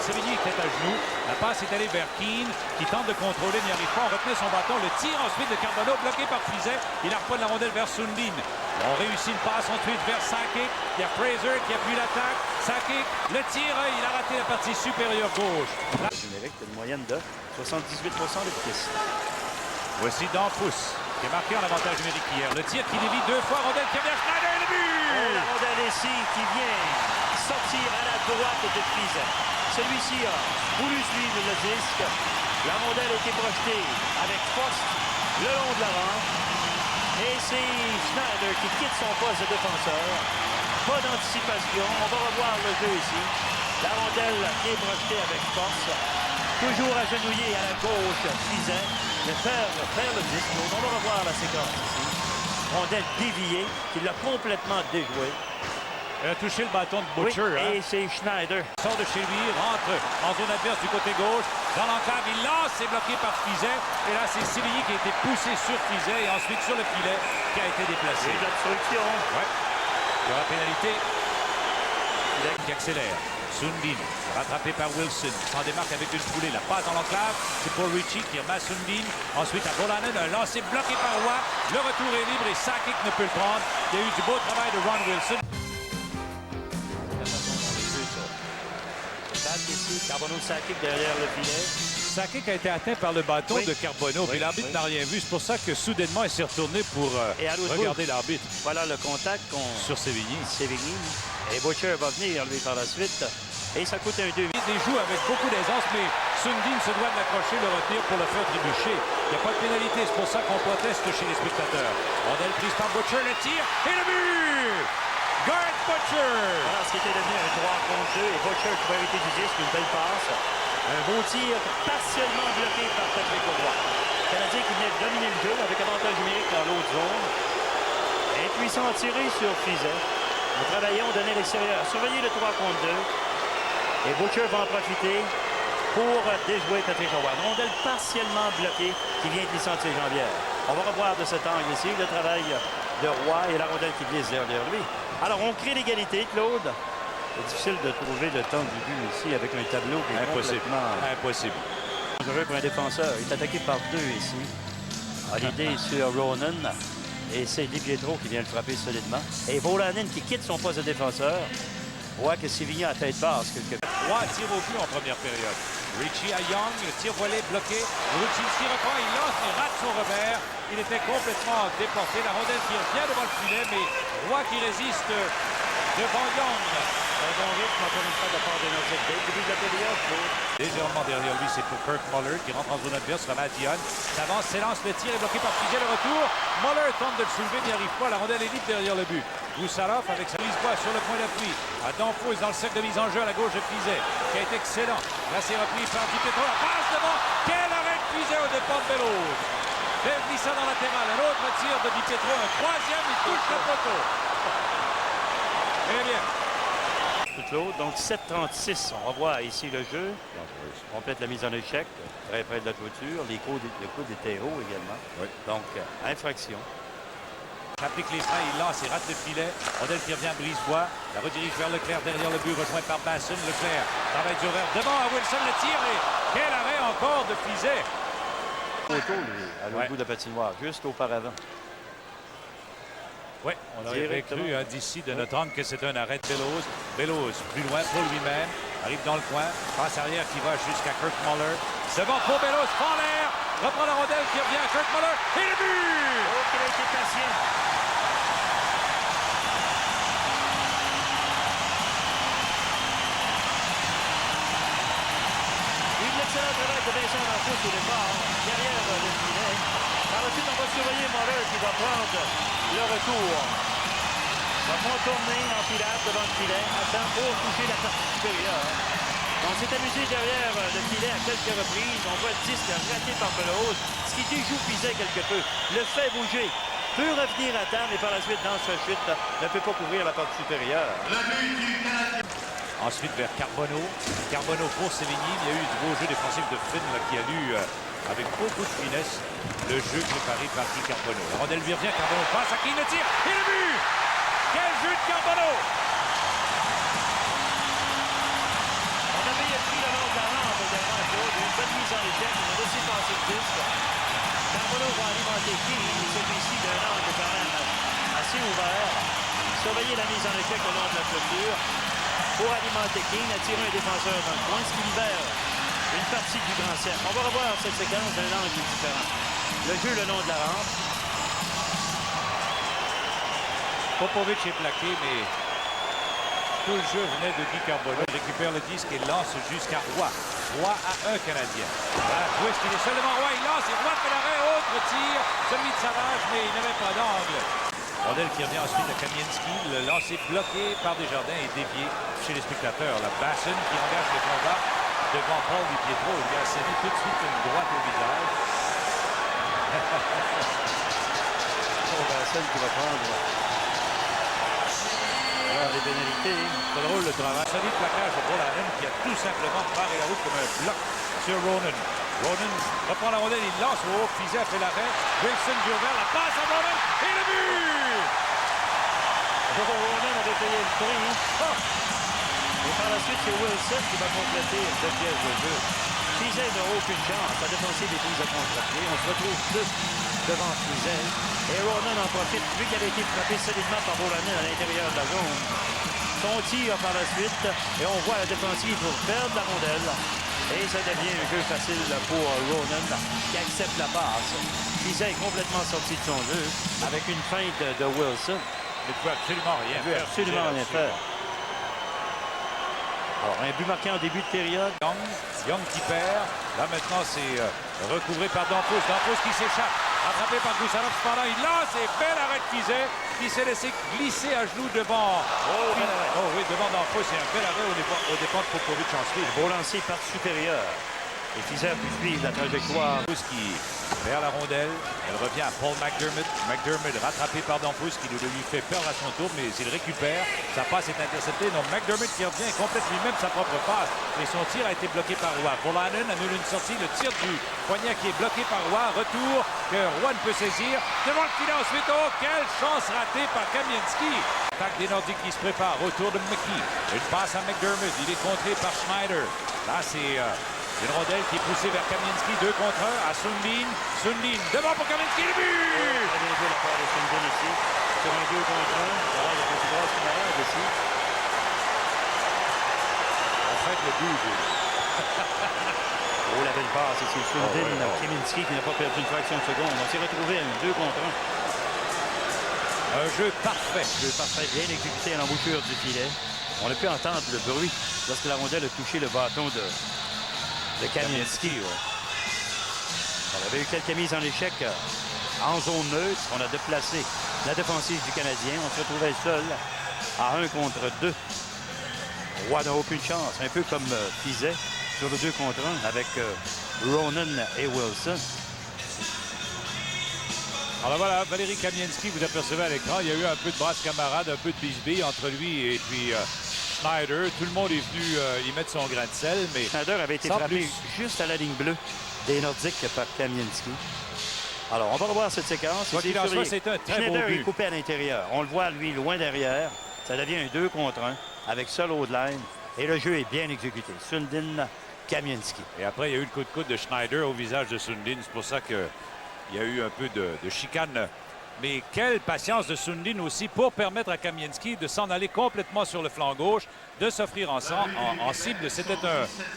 Sévigny était à genoux. La passe est allée vers Keane, qui tente de contrôler, n'y arrive pas. On retenait son bâton. Le tir ensuite de Carbonneau, bloqué par Fizet. Il harponne la rondelle vers Sundin. On réussit une passe ensuite vers Sakic. Il y a Fraser qui appuie l'attaque. Sakic, le tir, il a raté la partie supérieure gauche. Le générique a une moyenne de 78% de vitesse. Voici Danfous, qui a marqué en avantage numérique hier. Le tir qui dévie deux fois, rondelle qui revient, Schneider, le but! Oh, la rondelle ici qui vient sortir à la droite de Fizet. Celui-ci a voulu suivre le disque. La rondelle a été projetée avec force le long de la rampe. Et c'est Schneider qui quitte son poste de défenseur. Pas d'anticipation. On va revoir le jeu ici. La rondelle est projetée avec force. Toujours agenouillé à la gauche, Fizet. Le faire le disque. On va revoir la séquence ici. Rondelle déviée, qui l'a complètement déjoué. Il a touché le bâton de Butcher. Oui, et c'est Schneider. Il sort de chez lui, rentre en zone adverse du côté gauche. Dans l'enclave, il lance, c'est bloqué par Fizet. Et là, c'est Sévigny qui a été poussé sur Fizet et ensuite sur le filet qui a été déplacé. C'est de l'obstruction. Ouais. Il y aura pénalité. Qui accélère. Sundin, rattrapé par Wilson, s'en démarque avec une foulée. La passe dans l'enclave, c'est pour Ritchie qui remet Sundin. Ensuite à Bolanen, un lancer bloqué par Roy. Le retour est libre et Sakic ne peut le prendre. Il y a eu du beau travail de Ron Wilson. Ici, Carbonneau Sakic derrière le filet. Sakic a été atteint par le bâton de Carbonneau, puis l'arbitre n'a rien vu. C'est pour ça que soudainement, il s'est retourné pour regarder l'arbitre. Voilà le contact sur Sévigny. Et Butcher va venir, lui, par la suite. Et ça coûte un 2. Il joue avec beaucoup d'aisance, mais Sundin se doit de l'accrocher, le retenir pour le faire trébucher. Il n'y a pas de pénalité, c'est pour ça qu'on proteste chez les spectateurs. Rondelle prise par Butcher, le tir et le but! Garth Butcher! Alors, ce qui était devenu un 3 contre 2, et Butcher qui va éviter du disque, une belle passe. Un beau tir partiellement bloqué par Patrick Roy. Le Canadien qui venait de dominer le jeu avec avantage numérique dans l'autre zone. Impuissant à tirer sur Fizet. On travaillait, on donnait l'extérieur. Surveillez le 3 contre 2. Et Butcher va en profiter pour déjouer Patrick Roy. Rondelle partiellement bloquée qui vient de glisser entre ses jambières. On va revoir de cet angle ici le travail de Roy et la rondelle qui glisse derrière lui. Alors, on crée l'égalité, Claude. C'est difficile de trouver le temps du but ici avec un tableau qui est complètement impossible. Dangereux pour un défenseur. Il est attaqué par deux ici. Holiday sur Ronan. Et c'est Di Pietro qui vient le frapper solidement. Et Bolanen qui quitte son poste de défenseur. Voit que Sévigny a tête basse quelque part. Roy tire au but en première période. Ritchie à Young, le tir volé bloqué. Ritchie tire reprend, il lance et rate son revers. Il était complètement déporté. La rondelle qui revient devant le filet, mais Roy qui résiste devant Young. Un bon rythme encore une fois de la part de notre équipe. Début de la période. Légèrement derrière lui, c'est pour Kirk Muller qui rentre en zone adverse, remet à Dion. S'avance, s'élance, le tir est bloqué par Fizet, le retour. Muller tente de le soulever, n'y arrive pas. La rondelle est libre derrière le but. Goussarov avec sa mise-bois sur le point d'appui. À Danfous dans le cercle de mise en jeu à la gauche de Fizet, qui a été excellent. Là, c'est repris par Di Pietro. La passe devant. Quel arrêt de Fizet au départ de Bellows. Belle glissade en latéral. Un autre tir de Di Pietro. Un troisième, il touche le poteau. Très bien. Donc 7-36, on revoit ici le jeu. On complète la mise en échec, très près de la clôture. Les coups étaient hauts également. Oui. Donc, infraction. Applique les freins, il lance et rate le filet. Rondelle qui revient à Brisebois. La redirige vers Leclerc derrière le but, rejoint par Basson. Leclerc travaille du horaire devant à Wilson, le tir et quel arrêt encore de Fizet. Photo, lui, à l'autre bout de la patinoire, juste auparavant. Oui, on aurait cru d'ici de notre angle que c'est un arrêt de Bellows. Bellows, plus loin pour lui-même, arrive dans le coin, passe arrière qui va jusqu'à Kirk Muller. Devant pour Bellows, prend l'air, reprend la rondelle qui revient à Kirk Muller et le but! Oh, qu'il a été patient. Une excellent travail de Vincent Danfous au départ, derrière le filet. Par la suite, on va surveiller Muller qui va prendre le retour. Va contourner en filade devant le filet, attend pour toucher la partie supérieure. On s'est amusé derrière le filet à quelques reprises. On voit le disque raté par Bellows, ce qui déjoue Fizet quelque peu. Le fait bouger, peut revenir à terre, mais par la suite, dans sa chute, ne peut pas couvrir la partie supérieure. Ensuite vers Carbonneau. Carbonneau pour Sévigny. Il y a eu du beau jeu défensif de Flynn qui a lu avec beaucoup de finesse le jeu préparé par Guy Carbonneau. La rondelle lui revient, Carbonneau passe à qui le tire et le but! Quel jeu de Carbonneau! On avait pris la alimenté King, celui-ci d'un angle quand même assez ouvert. Surveiller la mise en échec le long de la clôture pour alimenter King, attirer un défenseur dans le coin, ce qui libère une partie du grand cercle. On va revoir cette séquence d'un angle différent. Le jeu le long de la rampe. Popovic est plaqué, mais tout le jeu venait de Guy Carbonneau. Il récupère le disque et lance jusqu'à Roy. Roy à un Canadien. Voilà, twist, il est seulement Roy, il lance et Roy fait l'arrêt, autre tir, celui de Savage, mais il n'avait pas d'angle. Rondelle qui revient ensuite à Kamieński, le lancer bloqué par Desjardins et dévié chez les spectateurs. La Basson qui engage le combat devant Paul Di Pietro, il lui a serré tout de suite une droite au visage. Basson qui va prendre les pénalités. C'est drôle le travail. Solide plaquage de Rolanen qui a tout simplement barré la route comme un bloc sur Ronan. Ronan reprend la rondelle, il lance au haut, Fiset fait l'arrêt. Wilson joue vers la passe à Ronan et le but! Ronan avait payé le prix. Et par la suite, c'est Wilson qui va compléter le piège de jeu. Fiset n'a aucune chance à défoncer des prises à contre-pied. On se retrouve plus devant Fiset. Et Ronan en profite, vu qu'il avait été frappé solidement par Rolanen à l'intérieur de la zone. Son tir par la suite, et on voit la défensive pour perdre la rondelle. Et ça devient un jeu facile pour Ronan qui accepte la passe. Fiset est complètement sorti de son jeu avec une feinte de Wilson. Il ne peut absolument rien Il ne peut faire. absolument rien faire. Alors, un but marqué en début de période. Young qui perd. Là, maintenant, c'est recouvré par Danfous. Danfous qui s'échappe. Rattrapé par Gusarov. Cependant, il lance et bel arrêt de Fiset qui s'est laissé glisser à genoux devant. Oui, devant Danfous. C'est un bel arrêt au dépend de Popovic ensuite. Beau lancer par supérieur. Et Fiset a pu suivre la trajectoire. Danfous qui perd la rondelle. Elle revient à Paul McDermott. McDermott rattrapé par Danfous qui lui fait peur à son tour, mais s'il récupère, sa passe est interceptée. Donc McDermott qui revient et complète lui-même sa propre passe. Et son tir a été bloqué par Roy. Rolanen annule une sortie. Le tir du poignet qui est bloqué par Roy. Retour que Roy ne peut saisir. Devant le filet ensuite. Oh, quelle chance ratée par Kamieński. Attaque des Nordiques qui se prépare. Retour de McKee. Une passe à McDermott. Il est contré par Schneider. Là, c'est une rondelle qui est poussée vers Kamieński. 2 contre 1 à Sundin. Sundin devant pour Kamieński. Le but! Très bien joué la part de Sundin ici. Sur un 2 contre 1. Alors, il y a une grosse malade ici. En fait, le but. Oh, la belle passe ici. Sundin, Kamieński qui n'a pas perdu une fraction de seconde. On s'est retrouvé à un 2 contre 1. Un jeu parfait. Jeu parfait, bien exécuté à l'embouchure du filet. On a pu entendre le bruit lorsque la rondelle a touché le bâton de Kamieński. On avait eu quelques mises en échec en zone neutre. On a déplacé la défensive du Canadien. On se retrouvait seul à 1 contre 2. Roy n'a aucune chance, un peu comme Fiset sur le 2 contre 1 avec Ronan et Wilson. Alors voilà, Valérie Kamieński, vous apercevez à l'écran, il y a eu un peu de brasse camarade, un peu de bisbille entre lui et puis Schneider. Tout le monde est venu y mettre son grain de sel, mais Schneider avait été frappé juste à la ligne bleue des Nordiques par Kamieński. Alors, on va revoir cette séquence. C'est un très Schneider beau but. est coupé à l'intérieur. On le voit, lui, loin derrière. Ça devient un 2 contre 1 avec seul haut de line. Et le jeu est bien exécuté. Sundin, Kamieński. Et après, il y a eu le coup de coude de Schneider au visage de Sundin. C'est pour ça qu'il y a eu un peu de chicane. Mais quelle patience de Sundin aussi pour permettre à Kamieński de s'en aller complètement sur le flanc gauche, de s'offrir en cible. C'était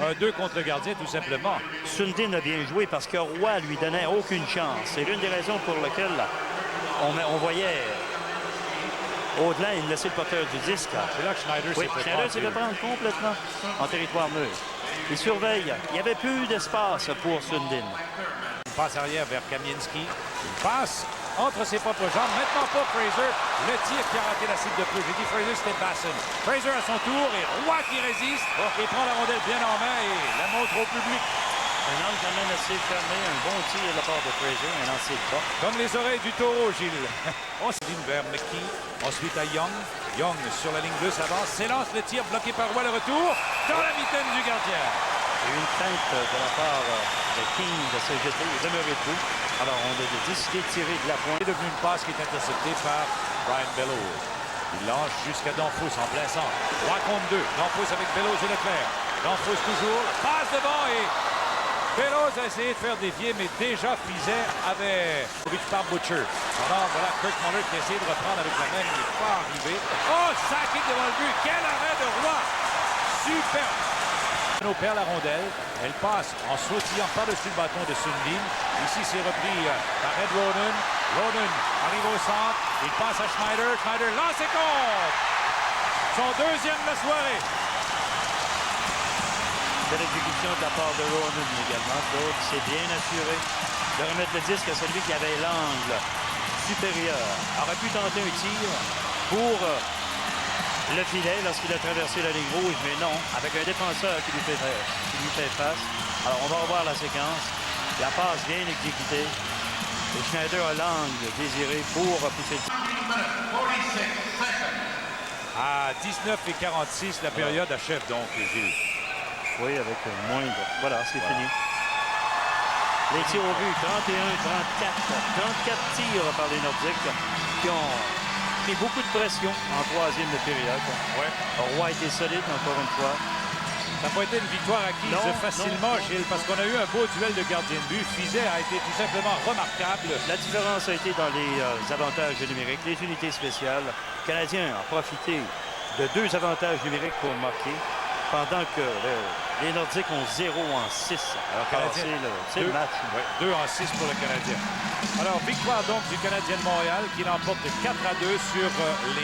un 2 contre le gardien, tout simplement. Sundin a bien joué parce que Roy lui donnait aucune chance. C'est l'une des raisons pour lesquelles on voyait au-delà, il laissait le porteur du disque. C'est là que Schneider s'est fait prendre complètement en territoire neutre. Il surveille. Il n'y avait plus d'espace pour Sundin. Une passe arrière vers Kamieński. Une passe entre ses propres jambes. Maintenant pour Fraser. Le tir qui a raté la cible de peu. J'ai dit Fraser, c'était Basson. Fraser à son tour et Roy qui résiste et prend la rondelle bien en main et la montre au public. Un angle quand même assez fermé. Un bon tir de la part de Fraser. Un lancer de bas. Comme les oreilles du taureau, Gilles. On s'aligne vers McKee. Ensuite à Young. Young sur la ligne bleue s'avance. S'élance le tir bloqué par Roy. Le retour dans la mitaine du gardien. Il y a eu une feinte de la part de King de se jeter et demeurer debout. Alors, on a décidé de tirer de la pointe. C'est devenu une passe qui est interceptée par Brian Bellows. Il lance jusqu'à Danfous en plein centre. 3 contre 2. Danfous avec Bellows et Leclerc. Danfous toujours. Passe devant et Bellows a essayé de faire dévier, mais déjà Fizet avait par Butcher. Alors voilà Kirk Muller qui a essayé de reprendre avec la même, il n'est pas arrivé. Oh, sac devant le but. Quel arrêt de Roy! Super! On perd la rondelle. Elle passe en sautillant par-dessus le bâton de Sundin. Ici, c'est repris par Ed Ronan. Ronan arrive au centre. Il passe à Schneider. Schneider lance et compte! Son deuxième de la soirée. Belle exécution de la part de Ronan également. Claude s'est bien assuré de remettre le disque à celui qui avait l'angle supérieur. Aurait pu tenter un tir pour le filet lorsqu'il a traversé la ligne rouge, mais non, avec un défenseur qui lui fait face. Alors, on va revoir la séquence. La passe bien exécutée. Et Schneider a l'angle désiré pour pousser le tir. À 19:46, la période achève donc, Gilles. Oui, avec moins de... Voilà, c'est fini. Les tirs au but, 31-34. 34 tirs par les Nordiques qui ont pris beaucoup de pression en troisième de période. Ouais. Roy a été solide, encore une fois. Ça n'a pas été une victoire acquise facilement, Gilles, parce qu'on a eu un beau duel de gardien de but. Fizet a été tout simplement remarquable. La différence a été dans les avantages numériques, les unités spéciales. Le Canadien a profité de 2 avantages numériques pour marquer, pendant que les Nordiques ont 0 en 6. Alors, c'est le match. Ouais, 2 en 6 pour le Canadien. Alors, victoire donc du Canadien de Montréal qui l'emporte 4-2 sur les